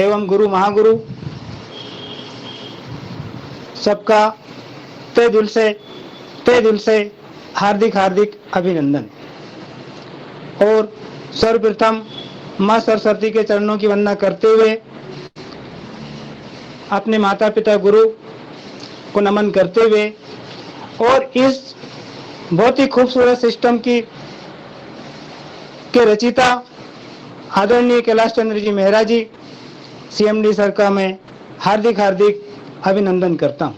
एवं गुरु महागुरु सबका तहे दिल से हार्दिक हार्दिक अभिनंदन। और सर्वप्रथम माँ सरस्वती के चरणों की वंदना करते हुए अपने माता पिता गुरु को नमन करते हुए और इस बहुत ही खूबसूरत सिस्टम के रचिता आदरणीय कैलाश चंद्र जी मेहरा जी CMD सर का मैं हार्दिक हार्दिक अभिनंदन करता हूं।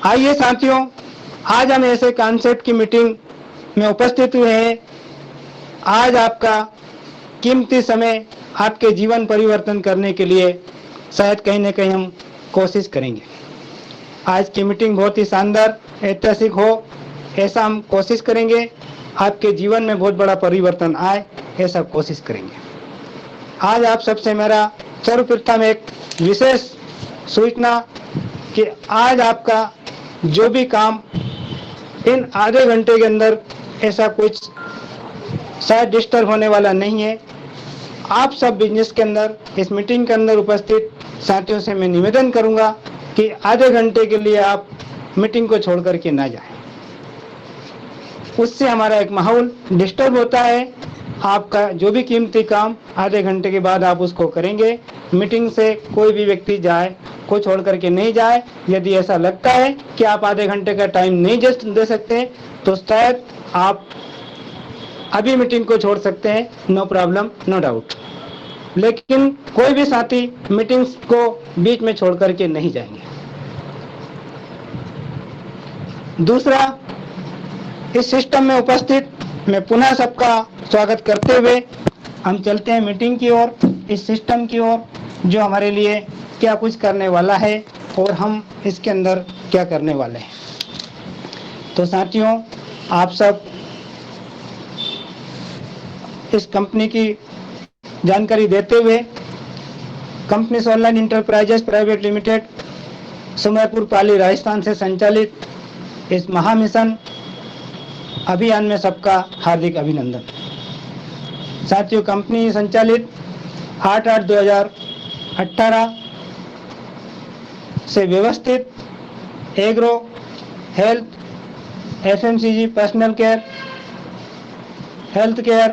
आइए साथियों, आज हम ऐसे कॉन्सेप्ट की मीटिंग में उपस्थित हुए हैं। आज आपका कीमती समय आपके जीवन परिवर्तन करने के लिए शायद कहीं न कहीं हम कोशिश करेंगे। आज की मीटिंग बहुत ही शानदार ऐतिहासिक हो, ऐसा हम कोशिश करेंगे। आपके जीवन में बहुत बड़ा परिवर्तन आए, ऐसा कोशिश करेंगे। आज आप सबसे मेरा सर्वप्रथम एक विशेष सूचना कि आज आपका जो भी काम इन आधे घंटे के अंदर ऐसा कुछ शायद डिस्टर्ब होने वाला नहीं है। आप सब बिजनेस के अंदर इस मीटिंग के अंदर उपस्थित साथियों से मैं निवेदन करूंगा कि आधे घंटे के लिए आप मीटिंग को छोड़ करके ना जाएं। उससे हमारा एक माहौल डिस्टर्ब होता है। आपका जो भी कीमती काम आधे घंटे के बाद आप उसको करेंगे। मीटिंग से कोई भी व्यक्ति जाए को छोड़ करके नहीं जाए। यदि ऐसा लगता है कि आप आधे घंटे का टाइम नहीं दे सकते तो शायद आप अभी मीटिंग को छोड़ सकते हैं, नो प्रॉब्लम, नो डाउट। लेकिन कोई भी साथी मीटिंग्स को बीच में छोड़ करके नहीं जाएंगे। दूसरा, इस सिस्टम में उपस्थित मैं पुनः सबका स्वागत करते हुए हम चलते हैं मीटिंग की ओर, इस सिस्टम की ओर जो हमारे लिए क्या कुछ करने वाला है और हम इसके अंदर क्या करने वाले हैं। तो साथियों, आप सब इस कंपनी की जानकारी देते हुए company online enterprises private limited Sumerpur Pali Rajasthan से संचालित इस महामिशन अभियान में सबका हार्दिक अभिनंदन। साथियों, कंपनी संचालित 8/8/2018 से व्यवस्थित agro, health, FMCG, personal care, health care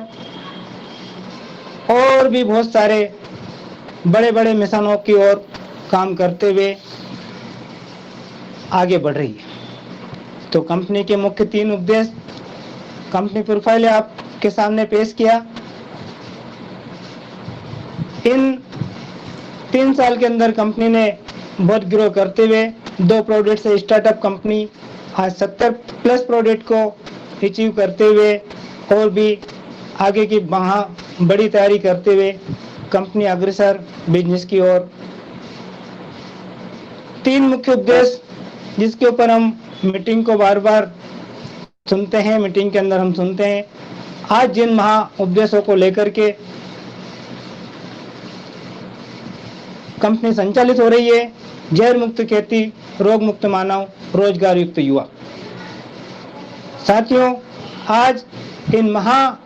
और भी बहुत सारे बड़े बड़े मिशनों की ओर काम करते हुए आगे बढ़ रही है। तो कंपनी के मुख्य 3 उद्देश्य कंपनी प्रोफाइल आपके सामने पेश किया। इन 3 साल के अंदर कंपनी ने बहुत ग्रो करते हुए 2 प्रोडक्ट से स्टार्टअप कंपनी आज 70+ प्रोडक्ट को अचीव करते हुए और भी आगे की बड़ी तैयारी करते हुए कंपनी अग्रसर बिजनेस की ओर। 3 मुख्य उद्देश्य जिसके ऊपर हम मीटिंग को बार बार सुनते हैं, मीटिंग के अंदर हम सुनते हैं। आज जिन महा उद्देश्यों को लेकर के कंपनी संचालित हो रही है, जहर मुक्त खेती, रोग मुक्त मानव, रोजगार युक्त युवा। साथियों, आज इन महा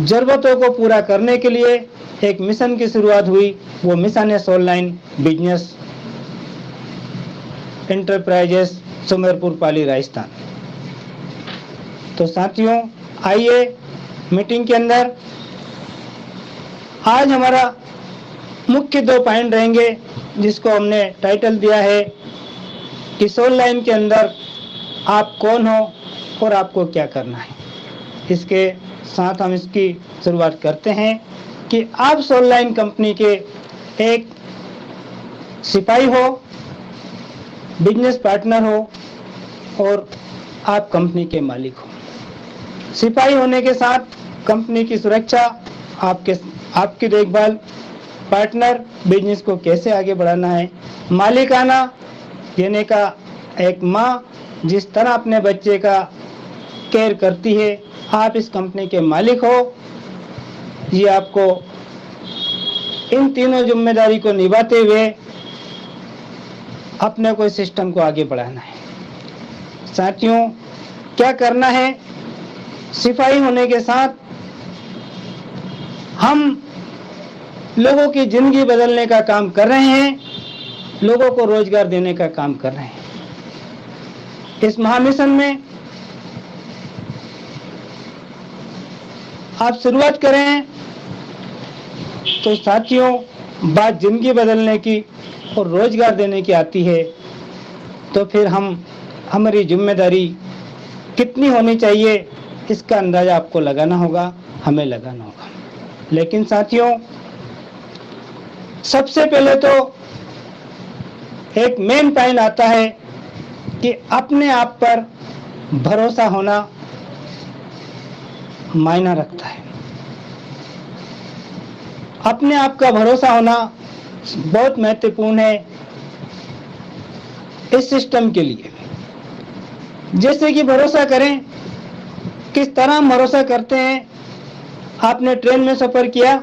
जरूरतों को पूरा करने के लिए एक मिशन की शुरुआत हुई। वो मिशन है online business enterprises Sumerpur Pali Rajasthan. तो साथियों, आइए मीटिंग के अंदर आज हमारा मुख्य 2 पॉइंट रहेंगे जिसको हमने टाइटल दिया है कि ऑनलाइन के अंदर आप कौन हो और आपको क्या करना है। इसके साथ हम इसकी शुरुआत करते हैं कि आप ऑनलाइन कंपनी के एक सिपाही हो, बिजनेस पार्टनर हो और आप कंपनी के मालिक हो। सिपाही होने के साथ कंपनी की सुरक्षा, आपकी देखभाल, पार्टनर बिजनेस को कैसे आगे बढ़ाना है, मालिकाना यानी का एक माँ जिस तरह अपने बच्चे का केयर करती है, आप इस कंपनी के मालिक हो। ये आपको इन तीनों जिम्मेदारी को निभाते हुए अपने को सिस्टम को आगे बढ़ाना है। साथियों, क्या करना है? सिपाही होने के साथ हम लोगों की जिंदगी बदलने का काम कर रहे हैं, लोगों को रोजगार देने का काम कर रहे हैं। इस महामिशन में आप शुरुआत करें तो साथियों, बात जिंदगी बदलने की और रोजगार देने की आती है, तो फिर हमारी जिम्मेदारी कितनी होनी चाहिए इसका अंदाजा आपको लगाना होगा, हमें लगाना होगा। लेकिन साथियों, सबसे पहले तो एक मेन पॉइंट आता है कि अपने आप पर भरोसा होना मायना रखता है। अपने आप का भरोसा होना बहुत महत्वपूर्ण है इस सिस्टम के लिए। जैसे कि भरोसा करें, किस तरह हम भरोसा करते हैं। आपने ट्रेन में सफर किया,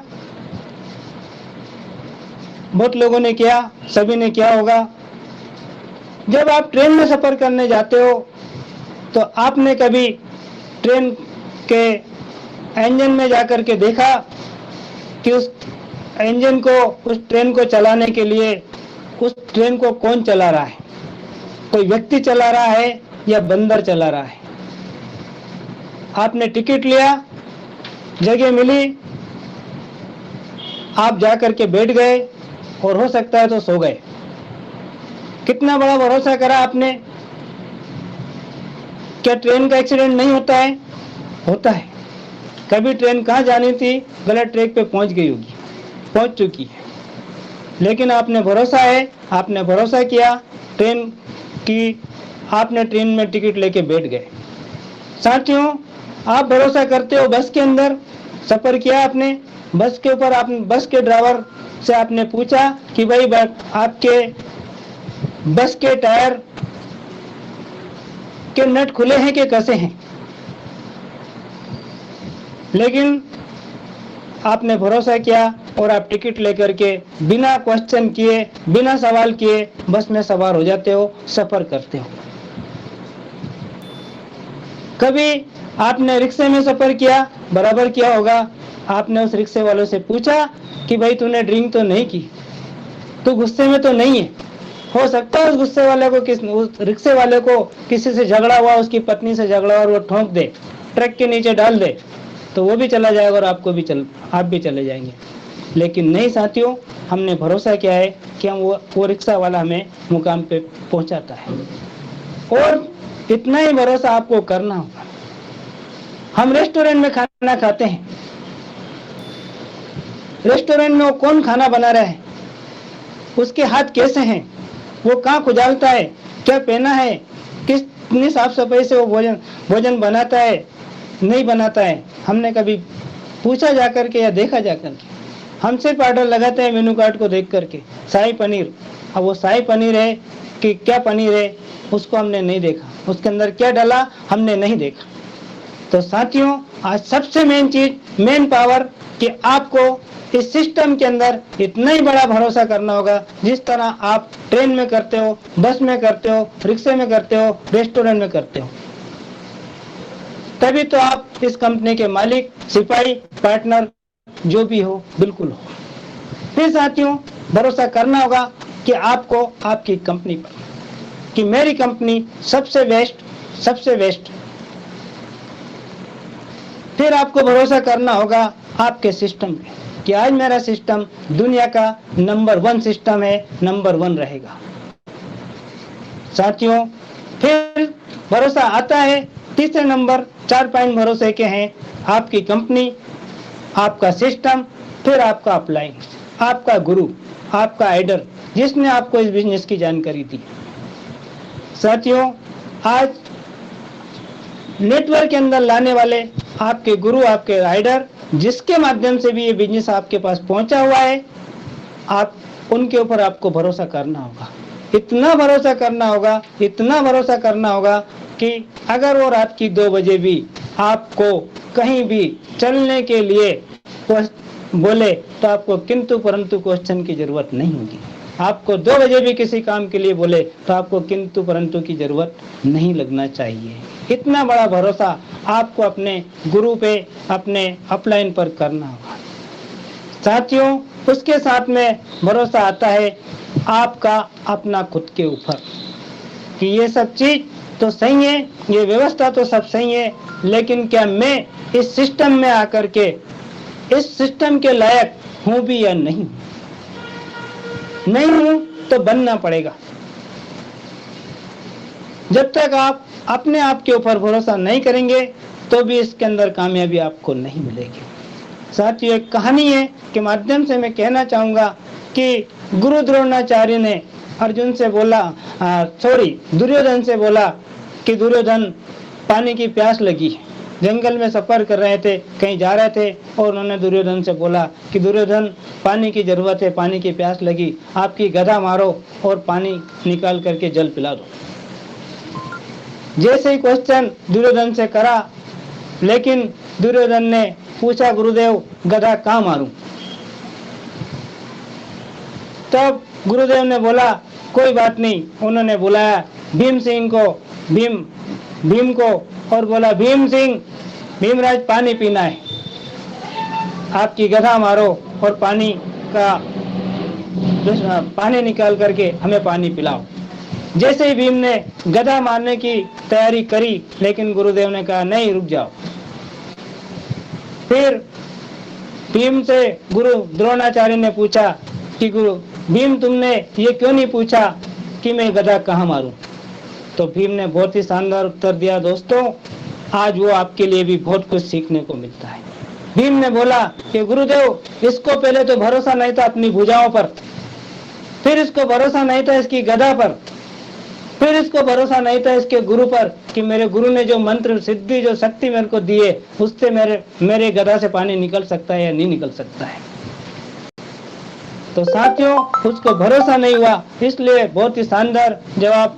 बहुत लोगों ने किया, सभी ने किया होगा। जब आप ट्रेन में सफर करने जाते हो तो आपने कभी ट्रेन के इंजन में जाकर के देखा कि उस इंजन को, उस ट्रेन को चलाने के लिए उस ट्रेन को कौन चला रहा है? कोई व्यक्ति चला रहा है या बंदर चला रहा है? आपने टिकट लिया, जगह मिली, आप जाकर के बैठ गए और हो सकता है तो सो गए। कितना बड़ा भरोसा करा आपने। क्या ट्रेन का एक्सीडेंट नहीं होता है? होता है। कभी ट्रेन कहाँ जानी थी, गलत ट्रैक पे पहुंच गई होगी, पहुंच चुकी है, लेकिन आपने भरोसा किया ट्रेन की, आपने ट्रेन में टिकट लेके बैठ गए। साथियों, आप भरोसा करते हो, बस के अंदर सफर किया आपने, बस के ऊपर आपने, बस के ड्राइवर से आपने पूछा कि भाई आपके बस के टायर के नट खुले हैं कि कसे हैं? लेकिन आपने भरोसा किया और आप टिकट लेकर के बिना क्वेश्चन किए, बिना सवाल किए बस में सवार हो जाते हो, सफर करते हो। कभी आपने रिक्शे में सफर किया, बराबर किया होगा। आपने उस रिक्शे वालों से पूछा कि भाई तूने ड्रिंक तो नहीं की, तू गुस्से में तो नहीं है? हो सकता है उस गुस्से वाले को, उस रिक्शे वाले को किसी से झगड़ा हुआ, उसकी पत्नी से झगड़ा और वो ठोक दे, ट्रक के नीचे डाल दे, तो वो भी चला जाएगा और आप भी चले जाएंगे। लेकिन नहीं साथियों, हमने भरोसा किया है कि हम वो रिक्शा वाला हमें मुकाम पे पहुंचाता है। और इतना ही भरोसा आपको करना होगा। हम रेस्टोरेंट में खाना खाते हैं, रेस्टोरेंट में वो कौन खाना बना रहा है, उसके हाथ कैसे हैं, वो कहाँ खुजालता है, क्या पहना है, कितनी साफ सफाई से वो भोजन बनाता है, नहीं बनाता है, हमने कभी पूछा जाकर के या देखा जाकर के? हम सिर्फ ऑर्डर लगाते हैं मेनू कार्ड को देख करके, शाही पनीर। अब वो शाही पनीर है कि क्या पनीर है, उसको हमने नहीं देखा, उसके अंदर क्या डाला हमने नहीं देखा। तो साथियों, आज सबसे मेन चीज, मेन पावर कि आपको इस सिस्टम के अंदर इतना ही बड़ा भरोसा करना होगा, जिस तरह आप ट्रेन में करते हो, बस में करते हो, रिक्शे में करते हो, रेस्टोरेंट में करते हो। तभी तो आप इस कंपनी के मालिक, सिपाही, पार्टनर जो भी हो, बिल्कुल हो। फिर साथियों, भरोसा करना होगा कि आपको आपकी कंपनी पर, कि मेरी कंपनी सबसे बेस्ट। फिर आपको भरोसा करना होगा आपके सिस्टम पे, कि आज मेरा सिस्टम दुनिया का नंबर 1 सिस्टम है, नंबर 1 रहेगा। साथियों, फिर भरोसा आता है तीसरे नंबर, 4 पॉइंट भरोसे के हैं। आपकी कंपनी, आपका सिस्टम, फिर आपका अपलाइन, आपका गुरु, आपका आइडर, जिसने आपको इस बिजनेस की जानकारी दी। साथियों, आज नेटवर्क के अंदर लाने वाले आपके गुरु, आपके राइडर, जिसके माध्यम से भी ये बिजनेस आपके पास पहुंचा हुआ है, आप उनके ऊपर आपको भरोसा करना होगा। इतना भरोसा करना होगा कि अगर वो रात की 2 बजे भी आपको कहीं भी चलने के लिए बोले तो आपको किंतु परंतु क्वेश्चन की जरूरत नहीं होगी। आपको 2 बजे भी किसी काम के लिए बोले तो आपको किंतु परंतु की जरूरत नहीं लगना चाहिए। इतना बड़ा भरोसा आपको अपने गुरु पे, अपने अपलाइन पर करना होगा। साथियों, उसके साथ में भरोसा आता है आपका अपना खुद के ऊपर कि ये सब चीज तो सही है, ये व्यवस्था तो सब सही है, लेकिन क्या मैं इस सिस्टम में आकर के इस सिस्टम के लायक हूं भी या नहीं? नहीं हूं तो बनना पड़ेगा। जब तक आप अपने आप के ऊपर भरोसा नहीं करेंगे तो भी इसके अंदर कामयाबी आपको नहीं मिलेगी। साथियों, एक कहानी है के माध्यम से मैं कहना चाहूंगा कि गुरु द्रोणाचार्य ने अर्जुन से बोला, दुर्योधन से बोला कि दुर्योधन, पानी की प्यास लगी, जंगल में सफर कर रहे थे, कहीं जा रहे थे और उन्होंने दुर्योधन से बोला कि दुर्योधन, पानी की जरूरत है, पानी की प्यास लगी, आपकी गदा मारो और पानी निकाल करके जल पिला दो। जैसे ही क्वेश्चन दुर्योधन से करा, लेकिन दुर्योधन ने पूछा, गुरुदेव गदा कहाँ मारूं? तब गुरुदेव ने बोला कोई बात नहीं। उन्होंने बुलाया भीम सिंह को, भीम को, और बोला भीम सिंह, भीमराज पानी पीना है, आपकी गदा मारो और पानी निकाल करके हमें पानी पिलाओ। जैसे ही भीम ने गदा मारने की तैयारी करी, लेकिन गुरुदेव ने कहा नहीं, रुक जाओ। फिर भीम से गुरु द्रोणाचार्य ने पूछा कि गुरु भीम, तुमने ये क्यों नहीं पूछा कि मैं गदा कहाँ मारूं? तो भीम ने बहुत ही शानदार उत्तर दिया। दोस्तों, आज वो आपके लिए भी बहुत कुछ सीखने को मिलता है। भीम ने बोला कि गुरुदेव, इसको पहले तो भरोसा नहीं था अपनी भुजाओं पर, फिर इसको भरोसा नहीं था इसकी गदा पर, फिर इसको भरोसा नहीं था इसके गुरु पर कि मेरे गुरु ने जो मंत्र सिद्धि, जो शक्ति मेरे को दी है, उससे मेरे गदा से पानी निकल सकता है या नहीं निकल सकता है। तो साथियों, उसको भरोसा नहीं हुआ, इसलिए बहुत ही शानदार जवाब